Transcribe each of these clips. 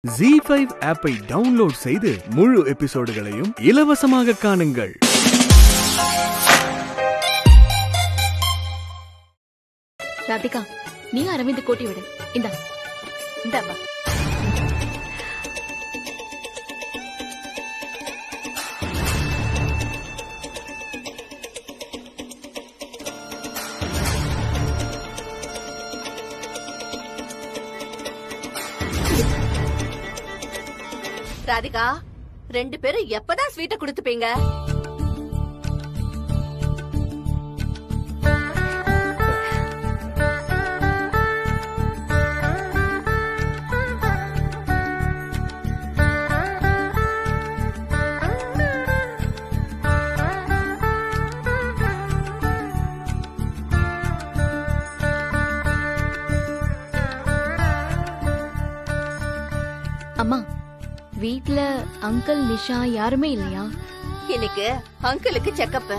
ZEE5 ஆப்பை download செய்து முழு எபிசோடுகளையும் இலவசமாக காணுங்கள். ராதிகா, நீ அரவிந்த் கூட்டி விடு. இந்தாப்பா. ராதிகா, ரெண்டு பேரும் எப்பதான் ஸ்வீட்ட குடுத்துப்பீங்க? அம்மா, வீட்ல அங்கிள் நிஷா யாருமே இல்லையா? இன்னைக்கு அங்கிளுக்கு செக்கப்.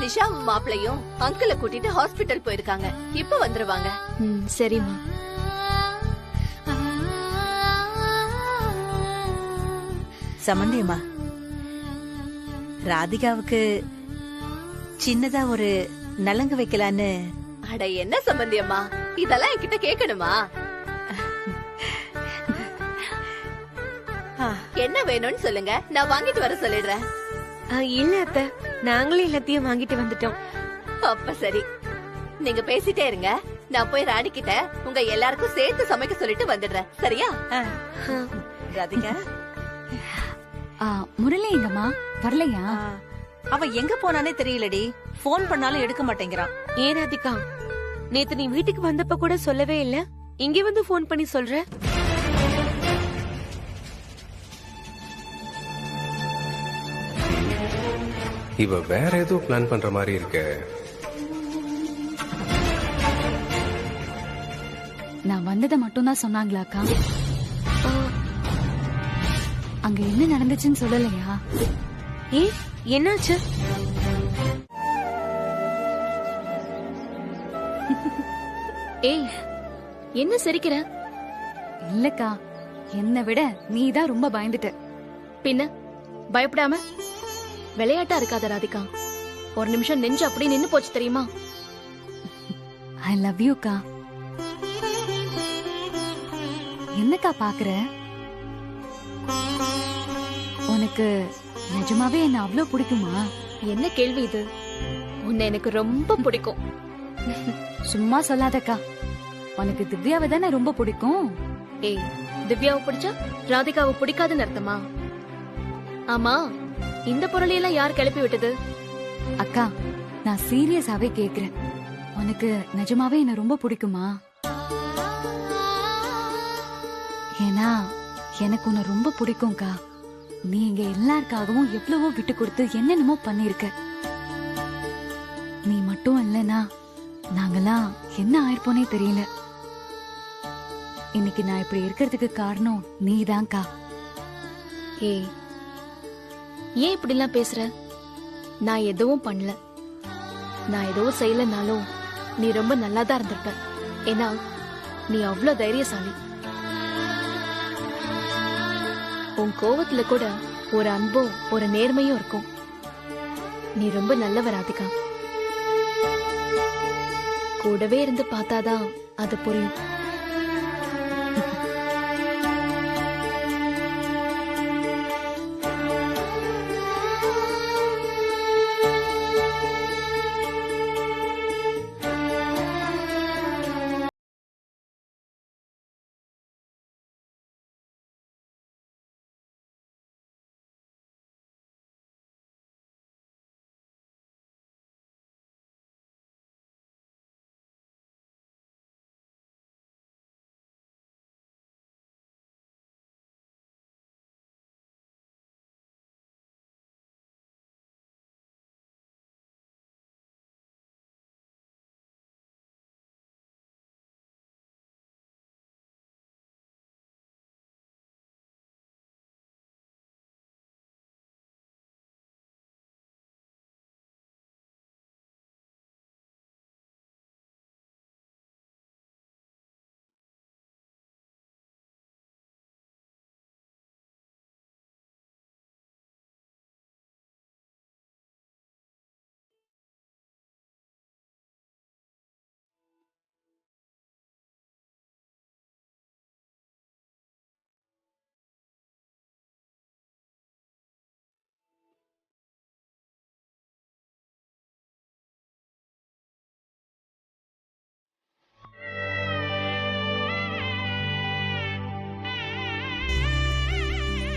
நிஷா மாப்பிளையும் அங்கிள கூட்டிட்டு ஹாஸ்பிட்டல் போயிருக்காங்க. இப்ப வந்துருவாங்க. சரிம்மா. சம்பந்தியம்மா, ராதிகாவுக்கு சின்னதா ஒரு நலங்கு வைக்கலான்னு. அட என்ன சம்பந்தியம்மா, இதெல்லாம் என்கிட்ட கேட்கணுமா? என்ன வேணும்னு சொல்லுங்க, நான் வாங்கிட்டு வர சொல்லிடுறேன். இல்ல அத்த, நாங்களே எல்லாத்தையும் வாங்கிட்டு வந்துட்டோம். அப்ப சரி, நீங்க பேசிட்டே இருங்க. நான் போய் ராணி கிட்ட உங்க எல்லாருக்கும் சேர்த்து சமைக்க சொல்லிட்டு வந்துடுறேன். சரியா? ராதிகா, முரளி எங்கம்மா வரலையா? அவ எங்க போனானே தெரியலடி. போன் பண்ணாலும் எடுக்க மாட்டேங்கிறான். ஏன் ராதிகா, நேத்து நீ வீட்டுக்கு வந்தப்ப கூட சொல்லவே இல்ல, இங்க வந்து போன் பண்ணி சொல்ற? இவ வேற ஏதோ பிளான் பண்ற மாதிரி இருக்க. நான் வந்ததை மட்டும் தான் சொன்னாங்களாக்கா? அங்க என்ன நடந்துச்சுன்னு சொல்லலையா? என்னாச்சு? ஏய், என்ன சிரிக்கிற? இல்லக்கா, என்னை விட நீதான் ரொம்ப பயந்துட்ட. பின்ன பயப்படாம விளையாட்டா இருக்காத ராதிகா. ஒரு நிமிஷம் நெஞ்சு அப்படியே நின்னு போச்சு தெரியுமா? ஐ லவ் யூ கா. என்னக்கா பாக்குற? உனக்கு நிஜமாவே என்ன அவ்வளவு பிடிக்குமா? என்ன கேள்வி இது? உன்னை எனக்கு ரொம்ப பிடிக்கும். சும்மா சொல்லாதக்கா. உனக்கு திவ்யாவை தானே ரொம்ப பிடிக்கும். ஏய், திவ்யாவை பிடிச்சா ராதிகாவை பிடிக்காதுன்னு அர்த்தமா? ஆமா, இந்த பொருளையெல்லாம் யார் கிளப்பி விட்டது? அக்கா, நான் சீரியஸாவே கேக்குறேன். உனக்கு நிஜமாவே என்ன ரொம்ப பிடிக்குமா? ஏன்னா எனக்கு உன்னை ரொம்ப பிடிக்கும்க்கா. நீ எங்க எல்லாருக்காகவும் எவ்வளவோ விட்டு கொடுத்து என்னென்னமோ பண்ணிருக்க. நீ மட்டும் இல்லனா நாங்கெல்லாம் என்ன ஆயிருப்போனே தெரியல. இன்னைக்கு நான் இப்படி இருக்கிறதுக்கு காரணம் நீதான்க்கா. ஏய், ஏன் இப்படி எல்லாம் பேசுற? நான் எதுவும் பண்ணல. நான் எதுவும் செய்யலனாலும் நீ ரொம்ப நல்லாதான் இருந்திருப்ப. ஏன்னா நீ அவ்வளவு தைரியசாலி. உன் கோவத்துல கூட ஒரு அன்பும் ஒரு நேர்மையும் இருக்கும். நீ ரொம்ப நல்லவ ராதிகா. கூடவே இருந்து பார்த்தாதான் அது புரியும்.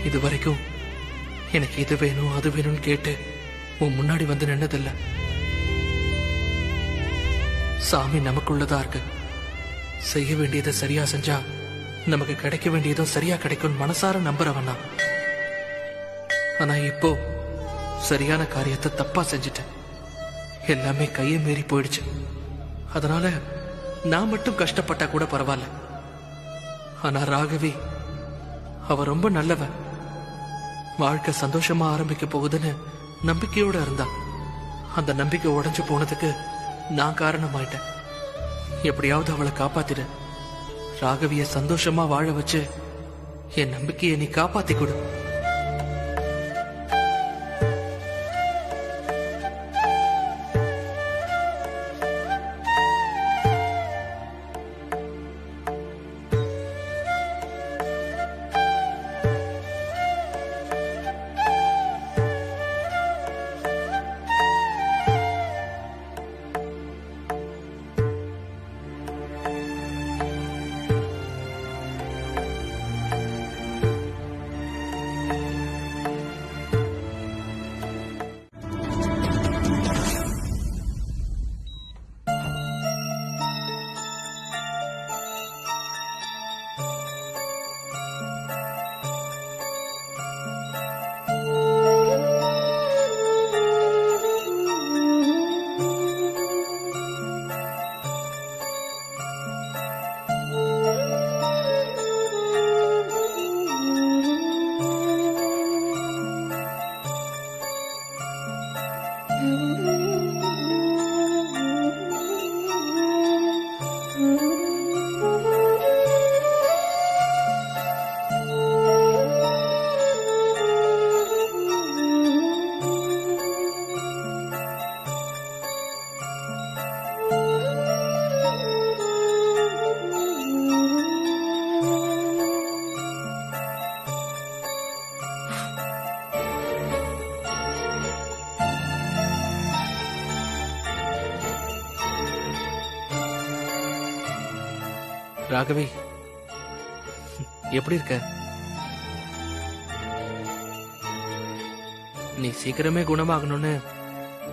இது வரைக்கும் எனக்கு இது வேணும் அது வேணும்னு கேட்டு உன் முன்னாடி வந்து நின்னதில்ல. சாமி நமக்குள்ளதா இருக்கு. செய்ய வேண்டியதை சரியா செஞ்சா நமக்கு கிடைக்க வேண்டியதும் சரியா கிடைக்கும் மனசார நம்புறவனா. ஆனா இப்போ சரியான காரியத்தை தப்பா செஞ்சுட்டேன். எல்லாமே கையை மீறி போயிடுச்சு. அதனால நான் மட்டும் கஷ்டப்பட்டா கூட பரவாயில்ல. ஆனா ராகவி, அவ ரொம்ப நல்லவ. வாழ்க்கை சந்தோஷமா ஆரம்பிக்க போகுதுன்னு நம்பிக்கையோட இருந்தா. அந்த நம்பிக்கை உடைஞ்சு போனதுக்கு நான் காரணமாயிட்டேன். எப்படியாவது அவளை காப்பாத்திடு. ராகவிய சந்தோஷமா வாழ வச்சு என் நம்பிக்கையை நீ காப்பாத்தி கொடு. ராகவி, எப்படி இருக்க? நீ சீக்கிரமே குணமாகணும்னு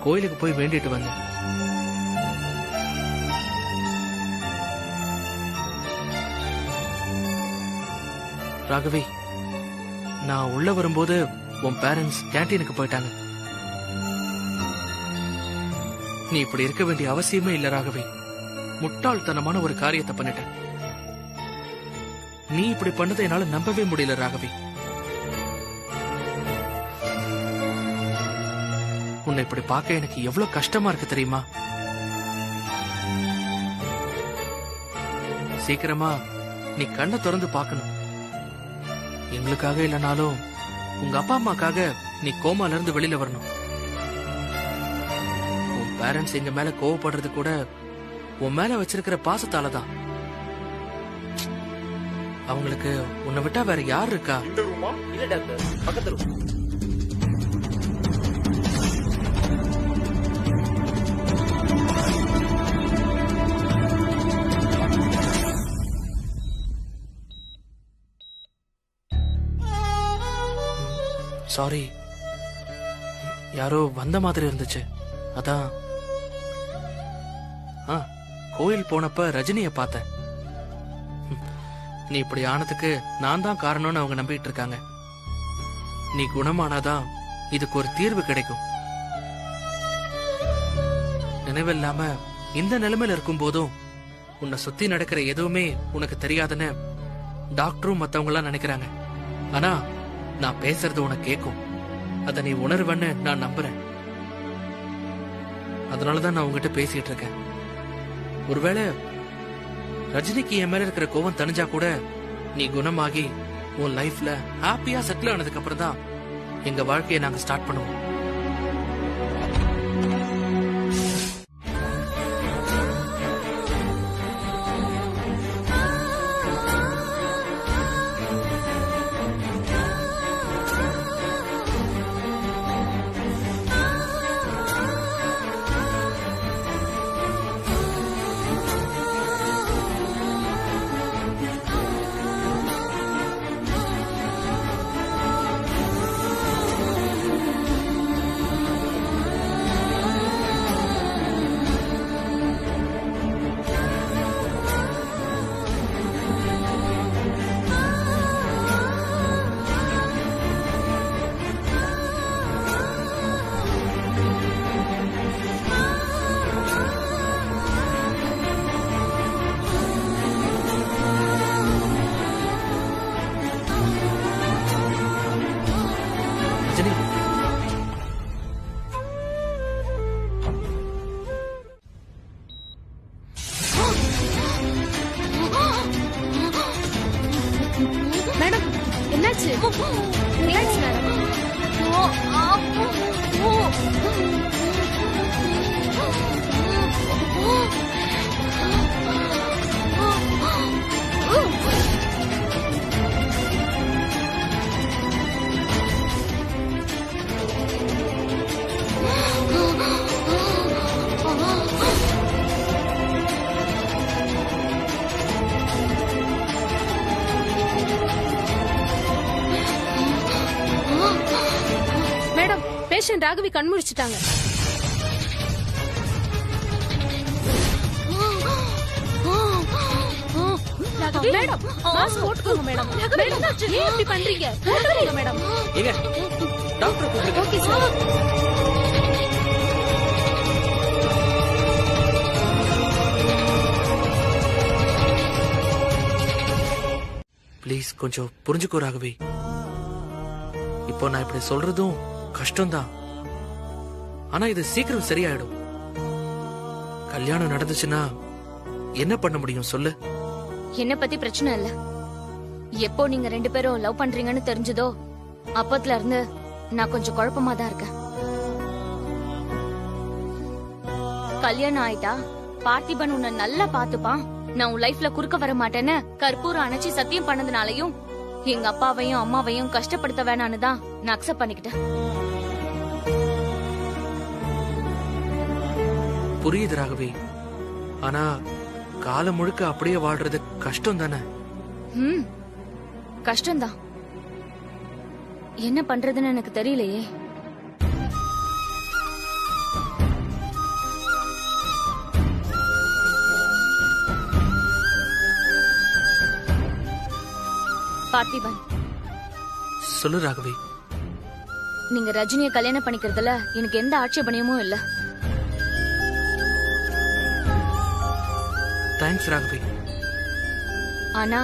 கோயிலுக்கு போய் வேண்டிட்டு வந்த. ராகவி, நான் உள்ள வரும்போது உன் பேரண்ட்ஸ் கேண்டீனுக்கு போயிட்டாங்க. நீ இப்படி இருக்க வேண்டிய அவசியமே இல்ல ராகவி. முட்டாள்தனமான ஒரு காரியத்தை பண்ணிட்ட. நீ இப்படி பண்ணதை என்னால நம்பவே முடியல ராகவி. உன்னை இப்படி பார்க்க எனக்கு எவ்வளவு கஷ்டமா இருக்கு தெரியுமா? சீக்கிரமா நீ கண்ணை திறந்து பார்க்கணும். எங்களுக்காக இல்லைனாலும் உங்க அப்பா அம்மாக்காக நீ கோமால இருந்து வெளியில வரணும். உன் பேரண்ட்ஸ் எங்க மேல கோவப்படுறது கூட உன் மேல வச்சிருக்கிற பாசத்தாலதான். அவங்களுக்கு உன்னை விட்டா வேற யார் இருக்கா? இந்த ரூமா? இல்ல டாக்டர், பக்கத்து ரூம். சாரி, யாரோ வந்த மாதிரி இருந்துச்சு, அதான். கோயில் போனப்ப ரஜினிய பார்த்தேன். நீ இப்படி ஆனதுக்கு நான் தான் காரணம்னு அவங்க நம்பிட்டு இருக்காங்க. நீ குணமானாதான் இதுக்கு ஒரு தீர்வு கிடைக்கும். நினைவில்லாம இந்த நிலைமையில இருக்கும் போதும் உன்னை சுத்தி நடக்கிற எதுவுமே உனக்கு தெரியாதுன்னு டாக்டரும் மத்தவங்க எல்லாம் நினைக்கிறாங்க. ஆனா நான் பேசுறது உனக்கு கேட்கும். அத நீ உணர்வன்னு நான் நம்புறேன். அதனாலதான் நான் உங்ககிட்ட பேசிட்டு இருக்கேன். ஒருவேளை ரஜினிக்கு என் மேல இருக்கிற கோவம் தணிஞ்சா கூட நீ குணமாகி உன் லைஃப்ல ஹாப்பியா செட்டில் ஆனதுக்கு அப்புறம் தான் எங்க வாழ்க்கையை நாங்க ஸ்டார்ட் பண்ணுவோம். என்னாச்சு relax madam. Madam, patient Raghavi கண் முழிச்சிட்டாங்க. மேடம், மாஸ்க் போட்டுக்கோங்க மேடம். மேடம், ஏன் இப்படி பண்றீங்க? போட்டுக்கோங்க மேடம். ஏங்க டாக்டர் கூப்பிடுங்க. Okay sir. ப்ளீஸ் கொஞ்சம் புரிஞ்சுக்கோ ராகவி. இப்போ நான் இப்படி சொல்றதும் கஷ்டம்தான். ஆனா இது சீக்கிரம் சரியாயிடும். கல்யாணம் நடந்துச்சுன்னா என்ன பண்ண முடியும் சொல்லு? என்ன பத்தி பிரச்சனை இல்ல. எப்போ நீங்க 2 பேரும் லவ் பண்றீங்கன்னு தெரிஞ்சதோ அப்பத்துல இருந்து நான் கொஞ்சம் குழப்பமா தான் இருக்கேன். கல்யாணம் ஆயிட்டா பார்த்திபன் உன்னை நல்லா பாத்துப்பான், நான் உன் லைஃப்ல குறுக்க வர மாட்டேன்னு கற்பூரம் அணைச்சி சத்தியம் பண்ணதுனாலயும் எங்க அப்பாவையும் அம்மாவையும் கஷ்டப்படுத்த வேணான்னு தான் நான் அக்செப்ட் பண்ணிக்கிட்டேன். புரியுது ராகவி. ஆனா காலம் முழுக்க அப்படியே வாழ்றது கஷ்டம் தானே? கஷ்டம்தான். என்ன பண்றதுன்னு எனக்கு தெரியலையே. பார்த்திபன், சொல்லு ராகவி. நீங்க ரஜினியை கல்யாணம் பண்ணிக்கிறதுல எனக்கு எந்த ஆட்சேபனையும் இல்ல. தேங்க்ஸ் ராகவி. ஆனா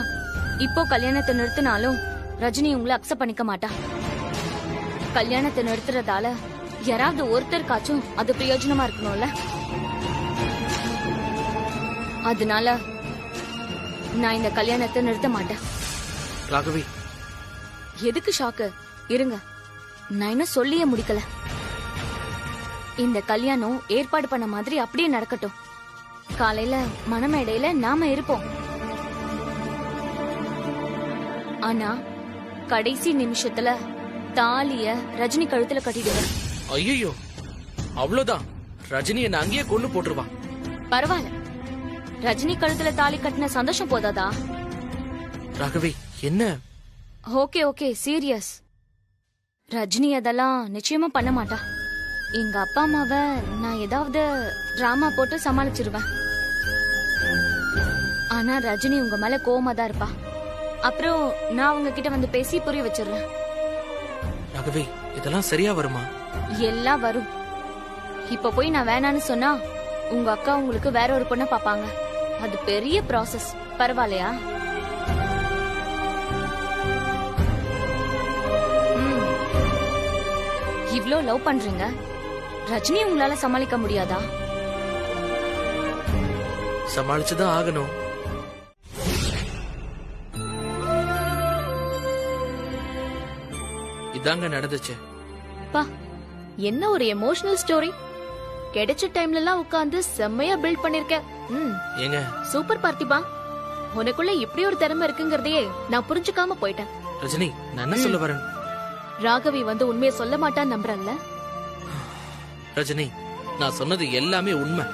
இப்போ கல்யாணத்தை நிறுத்தினாலும் ரஜினி உங்களை அக்செப்ட் பண்ணிக்க மாட்டா. கல்யாணத்தை நிறுத்துறதால யாராவது ஒருத்தருக்காச்சும் அது பிரயோஜனமா இருக்கணும்ல. அதனால நான் இந்த கல்யாணத்தை நிறுத்த மாட்டேன். ராகவி, எதுக்கு ஷாக்கு? இருங்க, நான் இன்னும் சொல்லியே முடிக்கல. இந்த கல்யாணம் ஏற்பாடு பண்ண மாதிரி அப்படியே நடக்கட்டும். காலையில மணமேடையில நாம இருப்போம். ஆனா கடைசி நிமிஷத்துல தாலிய ரஜினி கழுத்துல கட்டிடுவேன். ஐயோ, அவ்வளவுதான். ரஜினி என்ன அங்கேயே கொண்டு போட்டுருவான். பரவாயில்ல, ரஜினி கழுத்துல தாலி கட்டின சந்தோஷம் போதாதா? ராகவி, என்ன? Okay okay, serious. ரஜினி அதெல்லாம் நிச்சயமா பண்ண மாட்டா. எங்க அப்பா அம்மாவை நான் ஏதாவது டிராமா போட்டு சமாளிச்சிருவேன். ஆனா ரஜினி உங்க மேல கோவமா தான் இருப்பா. அப்புறம் நான் உங்க கிட்ட வந்து பேசி புரிய வச்சிடுறேன். ராகவி, இதெல்லாம் சரியா வருமா? எல்லாம் வரும். இப்ப போய் நான் வேணான்னு சொன்னா உங்க அக்கா உங்களுக்கு வேற ஒரு பொண்ணை பாப்பாங்க. அது பெரிய ப்ராசஸ். பரவாயில்லையா? இவ்ளோ லவ் பண்றீங்க, ரஜினி உங்களால சமாளிக்க முடியாதா? சமாளிச்சுதான் ஆகணும். இதாங்க நடந்துச்சு. பா, என்ன ஒரு எமோஷனல் ஸ்டோரி. கிடைச்ச டைம்ல எல்லாம் உட்கார்ந்து செம்மையா பில்ட் பண்ணிருக்க. ஏங்க, சூப்பர் பார்த்திபா. உனக்குள்ள இப்படி ஒரு திறமை இருக்குங்கறதையே நான் புரிஞ்சுக்காம போயிட்டேன். ரஜினி, நான் என்ன சொல்ல வரேன்? ராகவி வந்து உண்மையை சொல்ல மாட்டான்னு நம்புறல்ல? ரஜினி, நான் சொன்னது எல்லாமே உண்மை.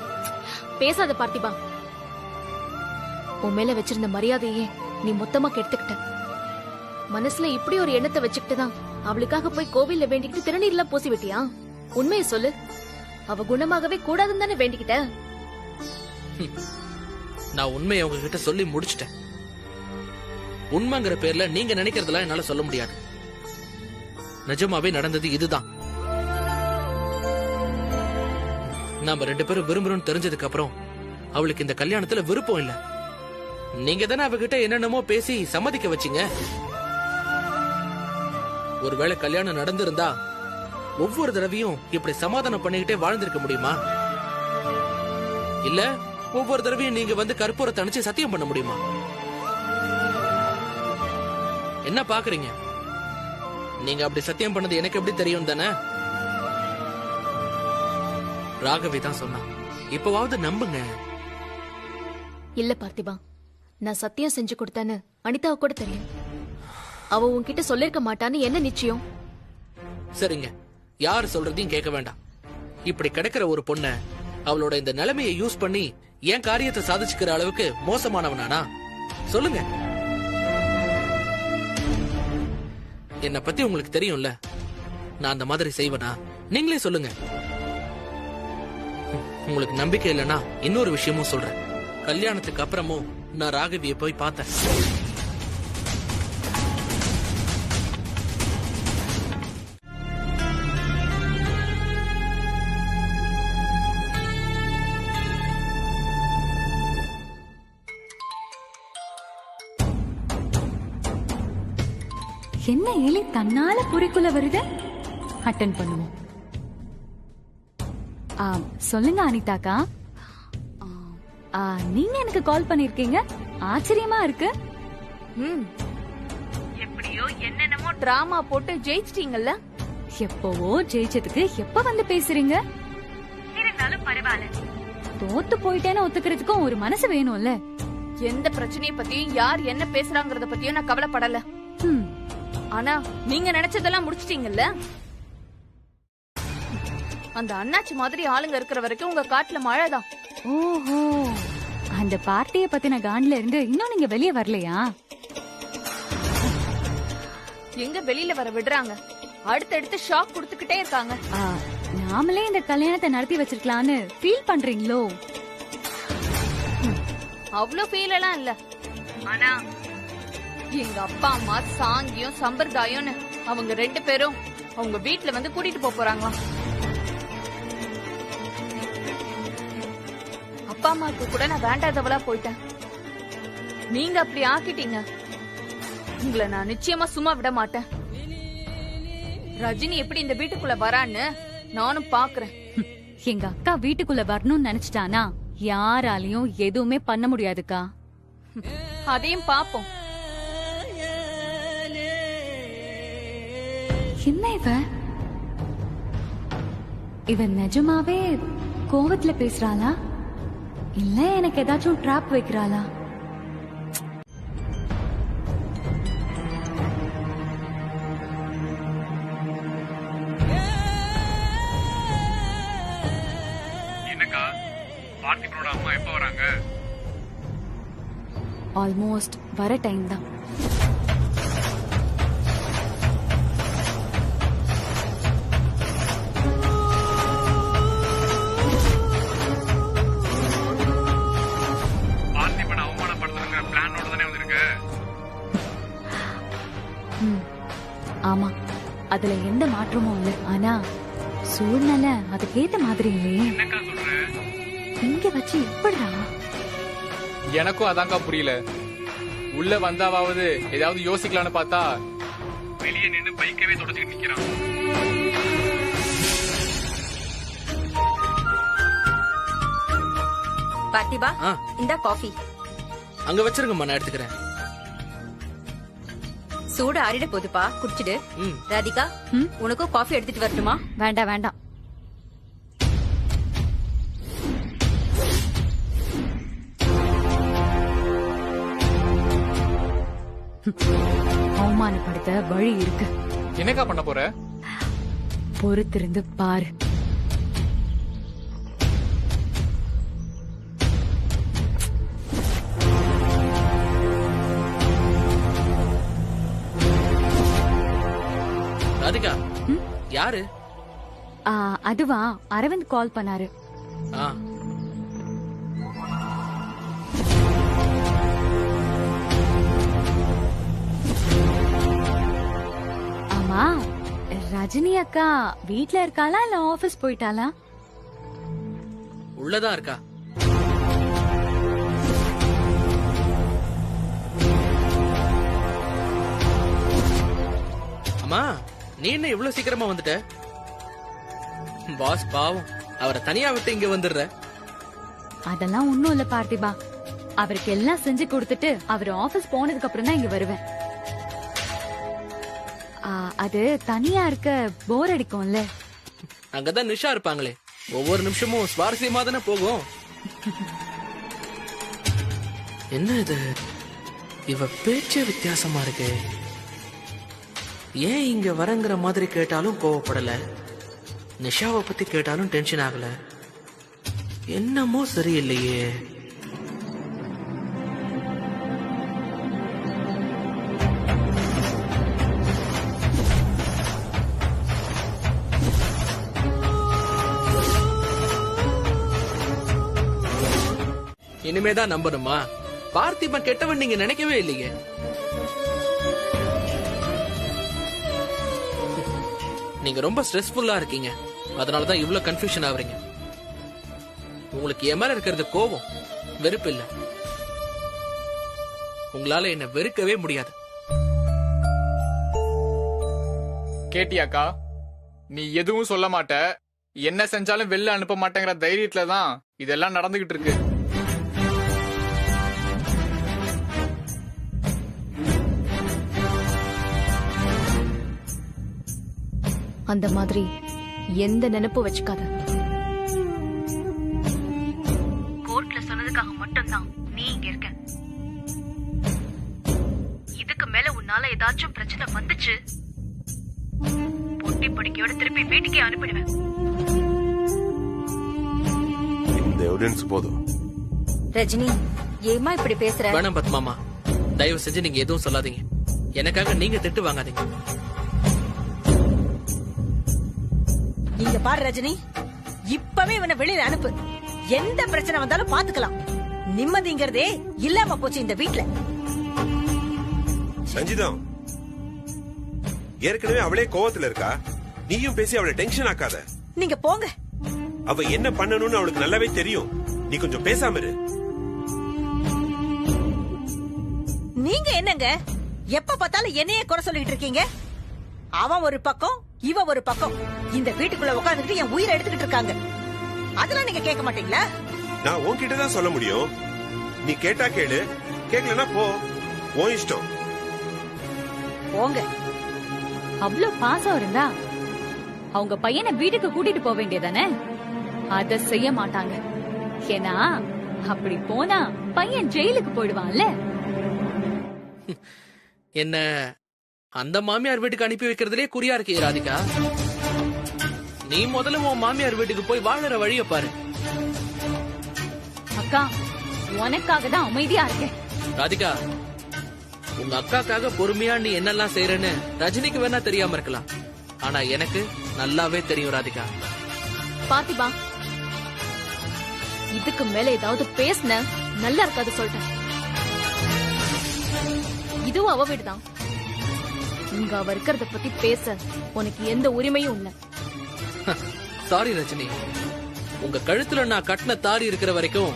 பேசாத பார்த்திபா. உன் மேல வச்சிருந்த மரியாதையே நீ மொத்தமா கெடுத்துக்கிட்ட. மனசுல இப்படி ஒரு எண்ணத்தை வச்சுக்கிட்டுதான் அவளுக்காக போய் கோவில்ல வேண்டிக்கிட்டு திருநீர்லாம் பூசி விட்டியா? உண்மையை சொல்லு. அவ குணமாகவே கூடாதுன்னு தானே வேண்டிக்கிட்ட. நான் உண்மையை உங்ககிட்ட சொல்லி முடிச்சிட்டேன். உண்மைங்கிற பேர்ல நீங்க நினைக்கிறதெல்லாம் என்னால சொல்ல முடியாது. நிஜமாவே நடந்தது இதுதான். நாம 2 பேரும் விரும்புறோம்னு தெரிஞ்சதுக்கு அப்புறம் அவளுக்கு இந்த கல்யாணத்துல விருப்பம் இல்ல. நீங்க தானே அவகிட்ட என்னென்னமோ பேசி சம்மதிக்க வச்சீங்க. ஒருவேளை கல்யாணம் நடந்திருந்தா ஒவ்வொரு தடவையும் இப்படி சமாதானம் பண்ணிக்கிட்டே வாழ்ந்திருக்க முடியுமா? இல்ல ஒவ்வொரு தடவையும் நீங்க வந்து கற்பூரத்தை அணைச்சு சத்தியம் பண்ண முடியுமா? என்ன பாக்குறீங்க? நீங்க அப்படி சத்தியம் பண்ணது எனக்கு எப்படி தெரியும் தானே? ராகவி தான் சொன்னா. இப்பவாவது நம்புங்க. இல்ல பார்த்திபா, நான் சத்தியம் செஞ்சு கொடுத்தேன்னு அனிதாவை கூட தெரியும். அவ உன்கிட்ட சொல்லிருக்க மாட்டான்னு என்ன நிச்சயம்? சரிங்க, யார் சொல்றதையும் கேட்க வேண்டாம். இப்படி கிடைக்கிற ஒரு பொண்ண அவளோட இந்த நிலைமையை யூஸ் பண்ணி ஏன் காரியத்தை சாதிச்சுக்கிற அளவுக்கு மோசமானவனானா? சொல்லுங்க. என்ன பத்தி உங்களுக்கு தெரியும்ல, நான் அந்த மாதிரி செய்வனா? நீங்களே சொல்லுங்க. உங்களுக்கு நம்பிக்கை இல்லைன்னா இன்னொரு விஷயமும் சொல்றேன். கல்யாணத்துக்கு அப்புறமும் நான் ராகவியை போய் பார்த்தேன். என்ன எலி தன்னால புரிக்குள்ள வருது? அட்டன் பண்ணுவோம். சொல்லுங்க அனிதாக்கா. நீங்க எனக்கு கால் பண்ணிருக்கீங்க, ஆச்சரியமா இருக்கு. எப்படியோ என்னென்னமோ டிராமா போட்டு ஜெயிச்சிட்டீங்கல்ல. எப்பவோ ஜெயிச்சதுக்கு எப்ப வந்து பேசுறீங்க? இருந்தாலும் பரவாயில்ல. தோத்து போயிட்டேன்னு ஒத்துக்கிறதுக்கும் ஒரு மனசு வேணும்ல. எந்த பிரச்சனைய பத்தியும் யார் என்ன பேசுறாங்கறத பத்தியும் நான் கவலைப்படல. ஆனா நீங்க நினைச்சதெல்லாம் முடிச்சிட்டீங்கல்ல. அந்த அண்ணாச்சி மாதிரி ஆளுங்க இருக்கிற வரைக்கும் உங்க காட்டுல மழைதான். ஓஹோ, அந்த பார்ட்டிய பத்தின காண்ட்ல இருந்து இன்னும் நீங்க வெளியே வரலையா? எங்க வெளியில வர விடுறாங்க? அடுத்தடுத்து ஷாக் கொடுத்துக்கிட்டே இருக்காங்க. நாமளே இந்த கல்யாணத்தை நடத்தி வச்சிருக்கலாம்னு ஃபீல் பண்றீங்களோ? அவ்வளவு ஃபீல் எல்லாம் இல்ல. ஆனா எங்க அப்பா அம்மா சாங்கியம் சம்பிரதாயம்னு அவங்க 2 பேரும் அவங்க வீட்டுல வந்து கூட்டிட்டு போறாங்களாம். அப்பா அம்மாவுக்கு கூட நான் வேண்டாதவளா போயிட்டேன். நீங்க அப்படி ஆக்கிட்டீங்க. உங்களை நான் நிச்சயமா சும்மா விட மாட்டேன். ரஜினி எப்படி இந்த வீட்டுக்குள்ள வரான்னு நானும் பாக்குறேன். எங்க அக்கா வீட்டுக்குள்ள வரணும்னு நினைச்சிட்டானா யாராலையும் எதுவுமே பண்ண முடியாதுக்கா. அதையும் பாப்போம். என்ன இவ நிஜமாவே கோவத்துல பேசுறாளா இல்ல எனக்கு ஏதாச்சும் ட்ராப் வைக்கிறாளா? என்னக்கா, பார்த்திபனோட அம்மா எப்ப வராங்க? ஆல்மோஸ்ட் வர டைம் தான். ஆமா, அதுல எந்த மாற்றமும் இல்ல. ஆனா சூழ்நிலை அதுக்கேத்த மாதிரி இல்லையே. இங்க வச்சு எப்படிடா? எனக்கும் அதான்க்கா புரியல. உள்ள வந்தாவது ஏதாவது யோசிக்கலான்னு பார்த்தா வெளியே நின்று பைக்கவே தொடச்சிட்டு நிக்கிறான். பார்த்திபா, இந்த காஃபி அங்க வச்சிருங்கம்மா, நான் எடுத்துக்கிறேன். சூடு ஆறிட போதுப்பா, குடிச்சிடு. ராதிகா, உனக்கும் காஃபி எடுத்துட்டு வரட்டுமா? வேண்டாம் வேண்டாம். அவமானப்படுத்த வழி இருக்கு. என்னக்கா பண்ண போற? பொறுத்திருந்து பாரு. ராதிகா, யாரு? அதுவா, அரவிந்த் கால் பண்ணாரு. ஆமா, ரஜினி அக்கா வீட்ல இருக்காளா இல்ல ஆபீஸ் போயிட்டாளா? உள்ளதான் இருக்கா. அம்மா, நீ என்ன இவ்வளவு சீக்கிரமா வந்துட்ட? பாஸ் பாவம், அவரை தனியா விட்டு இங்க வந்துடுற. அதெல்லாம் ஒண்ணும் இல்ல பார்த்திபா, அவருக்கு எல்லாம் செஞ்சு கொடுத்துட்டு அவர் ஆபீஸ் போனதுக்கு அப்புறம் தான் இங்க வருவேன். அது தனியா இருக்க போர் அடிக்கும்ல. அங்கதான் நிஷா இருப்பாங்களே, ஒவ்வொரு நிமிஷமும் சுவாரஸ்யமா தானே போகும். என்ன இது, இவ பேச்சே வித்தியாசமா இருக்கு. ஏன் இங்க வரங்கிற மாதிரி கேட்டாலும் கோவப்படல, நிஷாவை பத்தி கேட்டாலும் டென்ஷன் ஆகல. என்னமோ சரியில்லையே. இனிமேதான் நம்பணுமா? பார்த்திபன் கெட்டவன் நீங்க நினைக்கவே இல்லையே. நீங்க ரொம்ப ஸ்ட்ரெஸ்ஃபுல்லா இருக்கீங்க, அதனாலதான் இவ்வளவு கன்ஃபியூஷன் ஆகுறீங்க. உங்களுக்கு என் மேல இருக்கிறது கோபம், வெறுப்பு இல்ல. உங்களால என்ன வெறுக்கவே முடியாது. கேட்டியாக்கா, நீ எதுவும் சொல்ல மாட்ட, என்ன செஞ்சாலும் வெளில அனுப்ப மாட்டேங்கிற தைரியத்துலதான் இதெல்லாம் நடந்துகிட்டு இருக்கு. அந்த மாதிரி எந்த நினைப்பு வச்சுக்காத. கோர்ட்ல சொன்னதுக்காக மட்டும்தான் நீ இங்க இருக்க. இதுக்கு மேல உன்னால ஏதாச்சும் பிரச்சனை வந்துச்சு, பொட்டி படிக்கையோட திருப்பி வீட்டுக்கே அனுப்பிடுவேன். இந்த எவிடன்ஸ் போதும். ரஜினி, ஏமா இப்படி பேசுற? வேணாம் பத்மாமா, தயவு செஞ்சு நீங்க எதுவும் சொல்லாதீங்க. எனக்காக நீங்க திட்டு வாங்காதீங்க. இங்க பாரு ரஜினி, இப்பவே இவனை வெளியில அனுப்பு. எந்த பிரச்சனை வந்தாலும் பாத்துக்கலாம். நிம்மதிங்கிறதே இல்லாம போச்சு இந்த வீட்டுல. சஞ்சிதம், ஏற்கனவே அவளே கோவத்துல இருக்கா, நீயும் பேசி அவளை டென்ஷன் ஆக்காத. நீங்க போங்க. அவ என்ன பண்ணணும்னு அவளுக்கு நல்லாவே தெரியும். நீ கொஞ்சம் பேசாம இரு. நீங்க என்னங்க எப்ப பார்த்தாலும் என்னையே குறை சொல்லிட்டு இருக்கீங்க? அவன் ஒரு பக்கம், இவ ஒரு பக்கம். இந்த வீட்டுக்குள்ள உட்கார்ந்துட்டு என் உயிரை எடுத்துக்கிட்டு இருக்காங்க. அதெல்லாம் நீங்க கேட்க மாட்டீங்களா? நான் உன்கிட்ட தான் சொல்ல முடியும். நீ கேட்டா கேளு, கேட்கலன்னா போ, உன் இஷ்டம். போங்க. அவ்வளவு பாசம் இருந்தா அவங்க பையனை வீட்டுக்கு கூட்டிட்டு போக வேண்டியதானே? அத செய்ய மாட்டாங்க. ஏன்னா அப்படி போனா பையன் ஜெயிலுக்கு போயிடுவான்ல. என்ன அந்த மாமியார் வீட்டுக்கு அனுப்பி வைக்கிறதுலே குறியா இருக்கே ராதிகா. நீ முதல்ல உன் மாமியார் வீட்டுக்கு போய் வாழற வழிய பாரு. அக்கா, உனக்காக தான் அமைதியா இருக்கேன். ராதிகா, உங்க அக்காக்காக பொறுமையா நீ என்னெல்லாம் செய்யறன்னு ரஜினிக்கு வேணா தெரியாம இருக்கலாம், ஆனா எனக்கு நல்லாவே தெரியும் ராதிகா. பார்த்திபா, இதுக்கு மேல ஏதாவது பேசின நல்லா இருக்காது சொல்லிட்டேன். இதுவும் அவ வீடுதான். இங்க அவ இருக்கிறத பத்தி பேச உனக்கு எந்த உரிமையும் இல்ல. சாரி ரஜினி, உங்க கழுத்துல நான் கட்டின தாரி இருக்கிற வரைக்கும்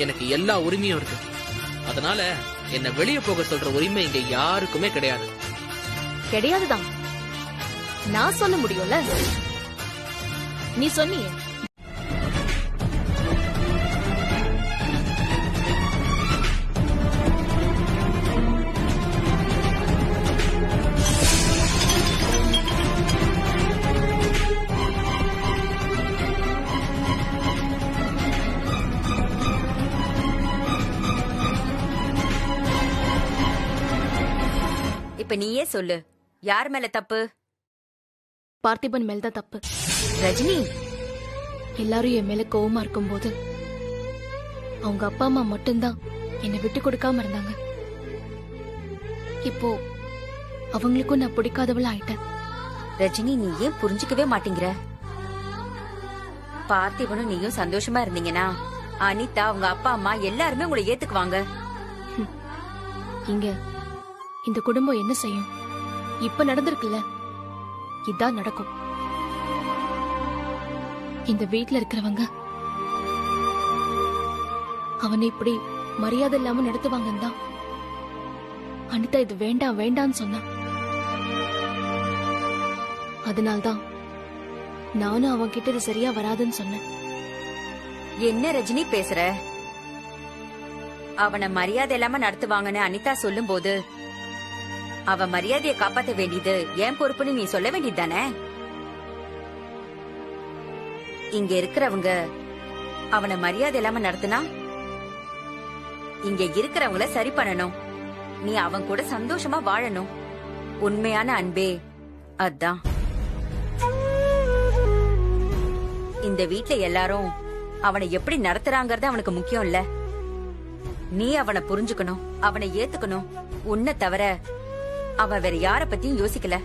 எனக்கு எல்லா உரிமையும் இருக்கு. அதனால என்ன வெளியே போக சொல்ற உரிமை இங்க யாருக்குமே கிடையாது. கிடையாதுதான் நான் சொல்ல முடியும்ல. நீ சொன்னியே. இப்ப நீயே சொல்லு, யார் மேல தப்பு? பார்த்திபன் மேல்தான் தப்பு. ரஜினி, எல்லாரும் என் மேல கோவமா இருக்கும்போது அவங்க அப்பா அம்மா மட்டும்தான் என்னை விட்டு கொடுக்காம இருந்தாங்க. இப்போ அவங்களுக்கும் நான் பிடிக்காதவள ஆயிட்டேன். ரஜினி, நீ ஏன் புரிஞ்சுக்கவே மாட்டேங்கிற? பார்த்திபனும் நீயும் சந்தோஷமா இருந்தீங்கன்னா அனிதா, உங்க அப்பா அம்மா எல்லாருமே உங்களை ஏத்துக்குவாங்க. இங்க இந்த குடும்பம் என்ன செய்யும்? இப்ப நடந்திருக்குல்ல, இதான் நடக்கும். இந்த வீட்டுல இருக்கிறவங்க அவனை இப்படி மரியாதை இல்லாம நடத்துவாங்கன்னு தான் அனிதா இது வேண்டாம் வேண்டான்னு சொன்னா. அதனால்தான் நானும் அவன் கிட்ட இது சரியா வராதுன்னு சொன்னேன். என்ன ரஜினி பேசுற? அவனை மரியாதை இல்லாம நடத்துவாங்கன்னு அனிதா சொல்லும் போது அவ மரியாதையை காப்பாத்த வேண்டியது என் பொறுப்புன்னு நீ சொல்ல வேண்டியதுதானே? இங்க இருக்கிறவங்க அவனை மரியாதை இல்லாம நடத்தினா இங்க இருக்கிறவங்கள சரி பண்ணணும். நீ அவன் கூட சந்தோஷமா வாழணும். உண்மையான அன்பே அதான். இந்த வீட்ல எல்லாரும் அவனை எப்படி நடத்துறாங்கறது அவனுக்கு முக்கியம் இல்ல. நீ அவனை புரிஞ்சுக்கணும், அவனை ஏத்துக்கணும். உன்னை தவிர அவன் வேற யார பத்தியும் யோசிக்கல.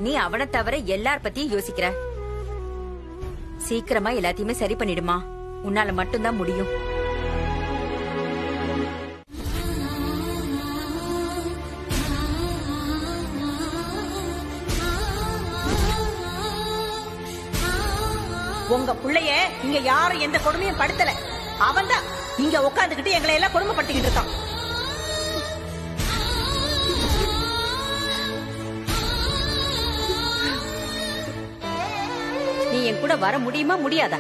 நீ அவனை தவிர எல்லார பத்தியும் யோசிக்கிற. சீக்கிரமா எல்லாத்தையுமே சரி பண்ணிடுமா. உன்னால மட்டும்தான் முடியும். உங்க புள்ளைய இங்க யாரும் எந்த கொடுமையும் படுத்தல. அவன்தான் இங்க உட்காந்துக்கிட்டு எங்களை எல்லாம் கொடுமைப்படுத்திக்கிட்டு இருக்கான். நீ என் கூட வர முடியுமா முடியாதா?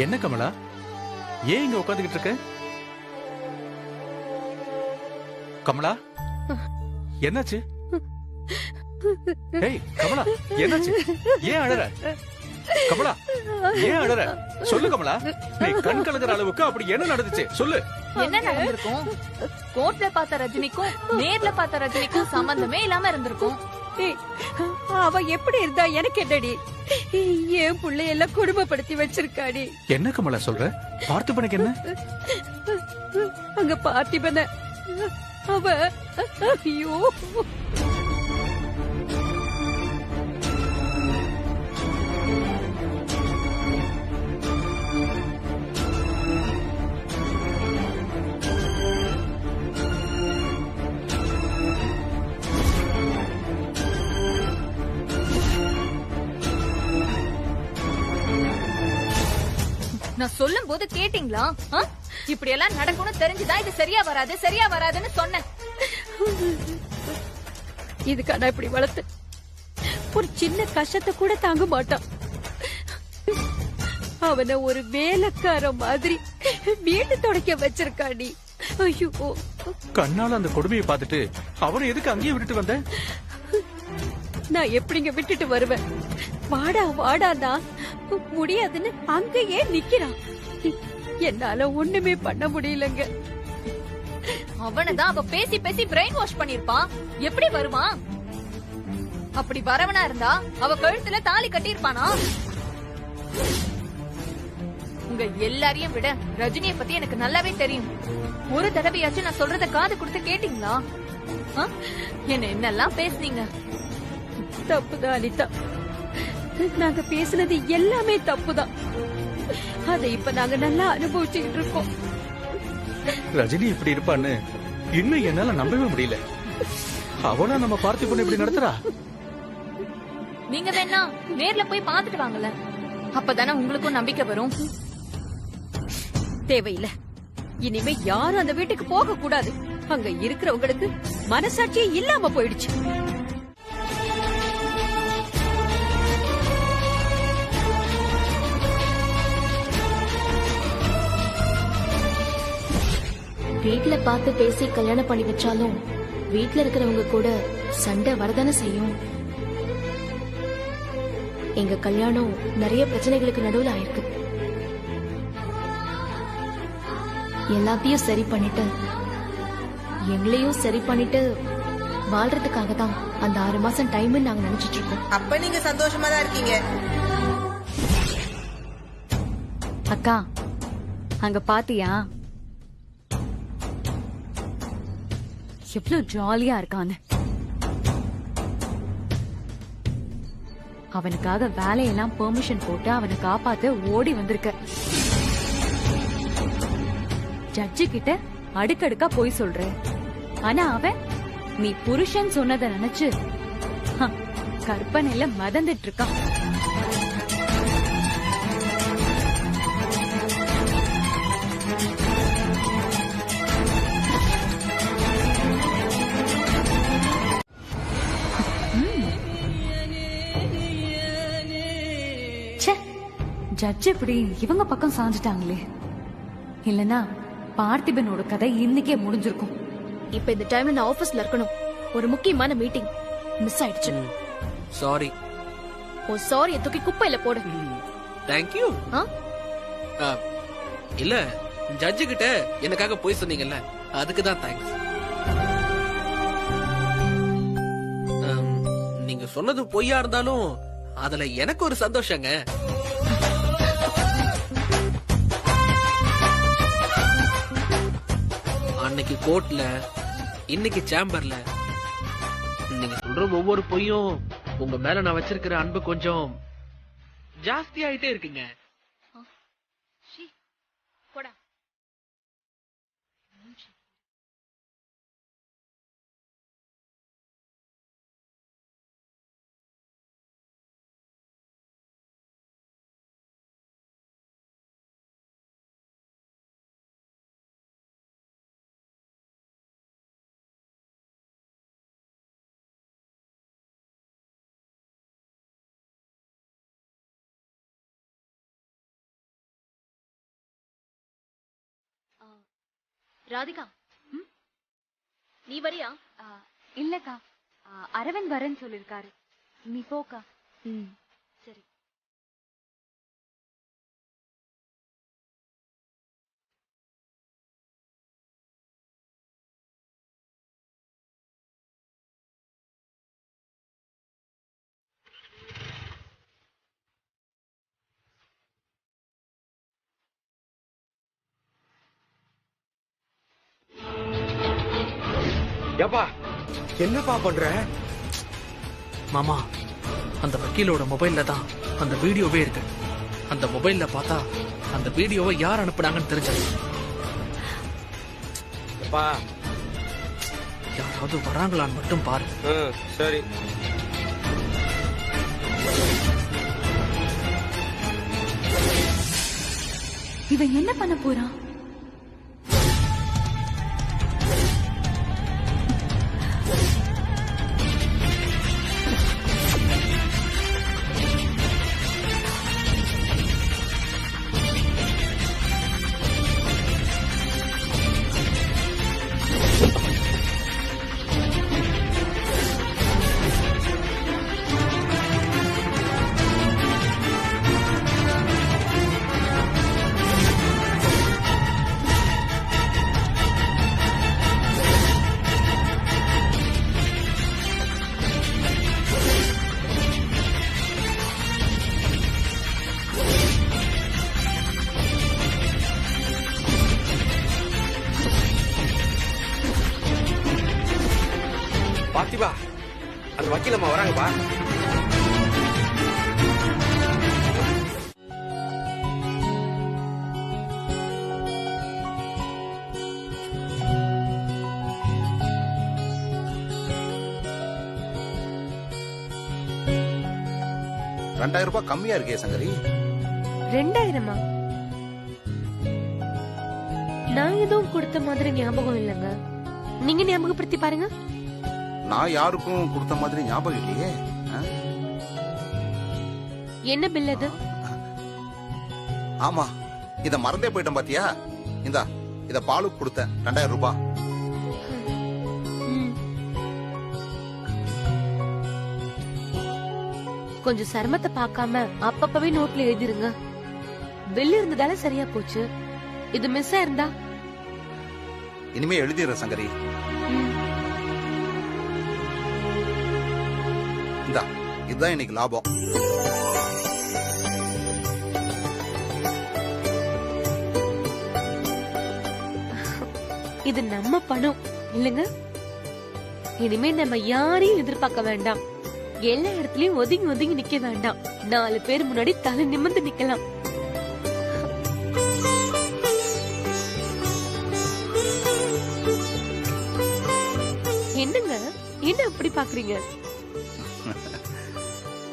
என்ன கமலா, ஏன் இங்க உட்காந்துக்கிட்டு இருக்க? கமலா, என்னாச்சு? ஏய் கமலா, என்னாச்சு? ஏன் அழற? கமலா, ஏன் அழற? சொல்லு கமலா. நீ கண் கலங்குற அளவுக்கு அப்படி என்ன நடந்துச்சு சொல்லு. என்ன நடந்திருக்கும்? கோர்ட்ல பார்த்த ரஜினிக்கும் நேர்ல பார்த்த ரஜினிக்கும் சம்பந்தமே இல்லாம இருந்திருக்கும். அவ எப்படி இருந்தா எனக்கு என்னடி? என் புள்ளையெல்லாம் குடும்பப்படுத்தி வச்சிருக்காடி. என்ன கமலா சொல்ற? பார்த்திபனுக்கு என்ன? அங்க பார்த்திபன அவ ஐயோ நான் சொல்லும் போது கேட்டீங்களா? இப்படி எல்லாம் நடக்கும்னு தெரிஞ்சுதான் இது சரியா வராது சரியா வராதுன்னு சொன்னேன். இதுக்கா நான் இப்படி வளர்த்து ஒரு சின்ன கஷ்டத்தை கூட தாங்க மாட்டான். அவனை ஒரு வேலைக்கார மாதிரி வீட்டு துடைக்க வச்சிருக்காடி. ஐயோ, கண்ணால அந்த கொடுமையை பார்த்துட்டு அவனை எதுக்கு அங்கேயே விட்டுட்டு வந்த? நான் எப்படிங்க விட்டுட்டு வருவேன்? வாடா வாடானா முடியாதுன்னு அங்கேயே நிக்கிறான். என்னால ஒண்ணுமே பண்ண முடியலங்க. அவனதான் அவ பேசி பேசி பிரெயின் வாஷ் பண்ணிருப்பான். எப்படி வருவான்? அப்படி வரவனா இருந்தா அவ கழுத்துல தாலி கட்டியிருப்பானா? உங்க எல்லாரையும் விட ரஜினியை பத்தி எனக்கு நல்லாவே தெரியும். ஒரு தடவையாச்சும் நான் சொல்றத காது கொடுத்து கேட்டீங்களா? என்ன என்னெல்லாம் பேசுனீங்க? தப்புதான் அனிதா, நாங்க பேசுனது எல்லாமே தப்புதான். அதை இப்ப நாங்க நல்லா அனுபவிச்சுக்கிட்டு இருக்கோம். ரஜினி இப்படி இருப்பான்னு இன்னும் என்னால நம்பவே முடியல. அவனா நம்ம பார்த்திபன் இப்படி நடத்துறா? நீங்க வேணா நேர்ல போய் பாத்துட்டு வாங்கல, அப்பதானே உங்களுக்கும் நம்பிக்கை வரும். தேவையில்லை. இனிமே யாரும் அந்த வீட்டுக்கு போக கூடாது. அங்க இருக்கிறவங்களுக்கு மனசாட்சியே இல்லாம போயிடுச்சு. வீட்ல பார்த்து பேசி கல்யாணம் பண்ணி வச்சாலும் வீட்ல இருக்கிறவங்க கூட சண்டை வரதானே செய்யும். எங்க கல்யாணம் நிறைய பிரச்சனைகளுக்கு நடுவுல ஆயிருக்கு. எல்லாத்தையும் சரி பண்ணிட்டு எங்களையும் சரி பண்ணிட்டு வாழ்றதுக்காக தான் அந்த 6 மாசம் டைம் நாங்க நினைச்சிட்டு இருக்கோம். அப்ப நீங்க சந்தோஷமா தான் இருக்கீங்க. அக்கா, அங்க பாத்தியா எவ்வளவு ஜாலியா இருக்கான்னு? அவனுக்காக வேலையெல்லாம் பெர்மிஷன் போட்டு அவனை காப்பாத்த ஓடி வந்திருக்க. ஜட்ஜு கிட்ட அடுக்கடுக்கா போய் சொல்ற. ஆனா அவன் நீ புருஷன் சொன்னதை நினைச்சு கற்பனையில மதந்துட்டு இருக்கான். ஜட்ஜ் இப்படி இவங்க பக்கம் சாஞ்சிட்டாங்களே, இல்லனா பார்த்திபனோட கதை இன்னைக்கே முடிஞ்சிருக்கும். இப்ப இந்த டைம்ல நான் ஆபீஸ்ல இருக்கணும். ஒரு முக்கியமான மீட்டிங் மிஸ் ஆயிடுச்சு. சாரி. ஓ சாரி, தூக்கி குப்பையில போடு. தேங்க்யூ. இல்ல, ஜட்ஜு கிட்ட எனக்காக போய் சொன்னீங்கல்ல, அதுக்கு தான் தேங்க்ஸ். நீங்க சொன்னது பொய்யா இருந்தாலும் அதுல எனக்கு ஒரு சந்தோஷங்க. அன்னைக்கு கோர்ட்ல, இன்னைக்கு சேம்பர்ல நீங்க சொல்ற ஒவ்வொரு பொய்யும் உங்க மேல நான் வச்சிருக்கிற அன்பு கொஞ்சம் ஜாஸ்தி ஆயிட்டே இருக்குங்க. போடா. ராதிகா, நீ வரியா? இல்லக்கா, அரவிந்த் வரேன்னு சொல்லிருக்காரு. நீ போக்கா. சரி. ஏப்பா, என்னப்பா பண்ற? மாமா, அந்த வக்கீலோட மொபைல்ல தான் அந்த வீடியோவே இருக்கு. அந்த மொபைல்ல பார்த்தா அந்த வீடியோவை யார் அனுப்புனாங்கன்னு தெரிஞ்சது. யாராவது வராங்களான்னு மட்டும் பாரு. சரி. இவன் என்ன பண்ண போறான்? பார்த்திபா, அந்த வக்கீலம்மா வராங்கப்பா. ₹2000 கம்மியா இருக்கே சங்கரி. 2000-ஆ? நான் எதுவும் கொடுத்த மாதிரி ஞாபகம் இல்லைங்க. நீங்க ஞாபகப்படுத்தி பாருங்க. நான் யாருக்கும் கொடுத்த மாதிரி ஞாபகம் இல்லையே. என்ன பில் அது? ஆமா, இத மறந்தே போயிட்டேன் பாத்தியா. இந்தா, இத பாலுக்கு கொடுத்தேன், ₹2000. கொஞ்சம் சிரமத்தை பார்க்காம அப்பப்பவே நோட்ல எழுதிருங்க. பில் இருந்ததால சரியா போச்சு. இது மிஸ் ஆயிருந்தா இனிமே எழுதிடுறேன் சங்கரி. இந்தா, இதுதான் இன்னைக்கு லாபம். இது நம்ம பணம் இல்லங்க. இனிமே நம்ம யாரையும் எதிர்பார்க்க வேண்டாம். எல்லா இடத்துலயும் ஒதுங்கி ஒதுங்கி நிக்க வேண்டாம். 4 பேர் முன்னாடி தலை நிமிர்ந்து நிக்கலாம். என்னங்க, என்ன அப்படி பாக்குறீங்க?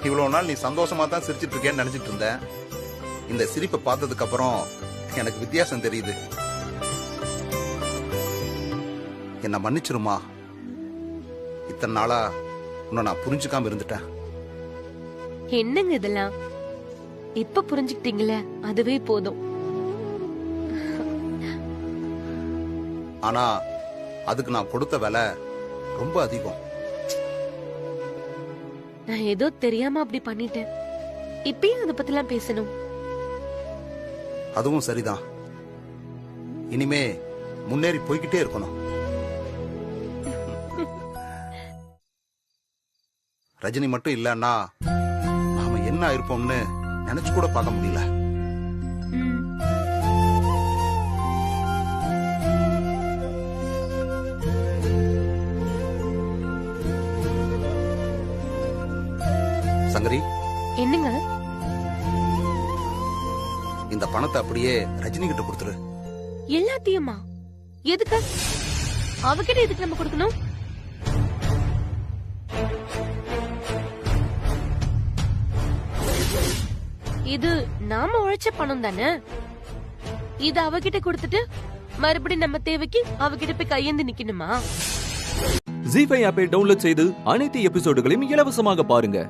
இவ்வளவு நாள் நீ சந்தோஷமா தான் சிரிச்சிட்டு இருக்கேன்னு நினைச்சிட்டு இருந்தேன். இந்த சிரிப்பை பார்த்ததுக்கு அப்புறம் எனக்கு வித்தியாசம் தெரியுது. என்ன மன்னிச்சிருமா. இத்தனை நாளா உன்னை நான் புரிஞ்சுக்காம இருந்துட்டேன். என்னங்க இதெல்லாம்? இப்ப புரிஞ்சுக்கிட்டீங்களே அதுவே போதும். ஆனா அதுக்கு நான் கொடுத்த விலை ரொம்ப அதிகம். நான் ஏதோ தெரியாம அப்படி பண்ணிட்டேன். இப்பயும் அதை பத்திலாம் பேசணும். அதுவும் சரிதான். இனிமே முன்னேறி போய்கிட்டே இருக்கணும். ரஜினி மட்டும் இல்லன்னா நாம என்ன இருப்போம்னு நினைச்சு கூட பார்க்க முடியல. சங்கரி, என்னங்க? இந்த பணத்தை அப்படியே ரஜினி கிட்ட கொடுத்துரு. எல்லாத்தையுமா? எதுக்கு? அவகிட்ட எதுக்கு நம்ம கொடுக்கணும்? இது நாம உழைச்ச பணம் தானே. இது அவகிட்ட கொடுத்துட்டு மறுபடியும் நம்ம தேவைக்கு அவகிட்ட போய் கையேந்தி நிக்கணுமா? ஜீ5 ஆப்பை டவுன்லோட் செய்து அனைத்து எபிசோடுகளையும் இலவசமாக பாருங்க.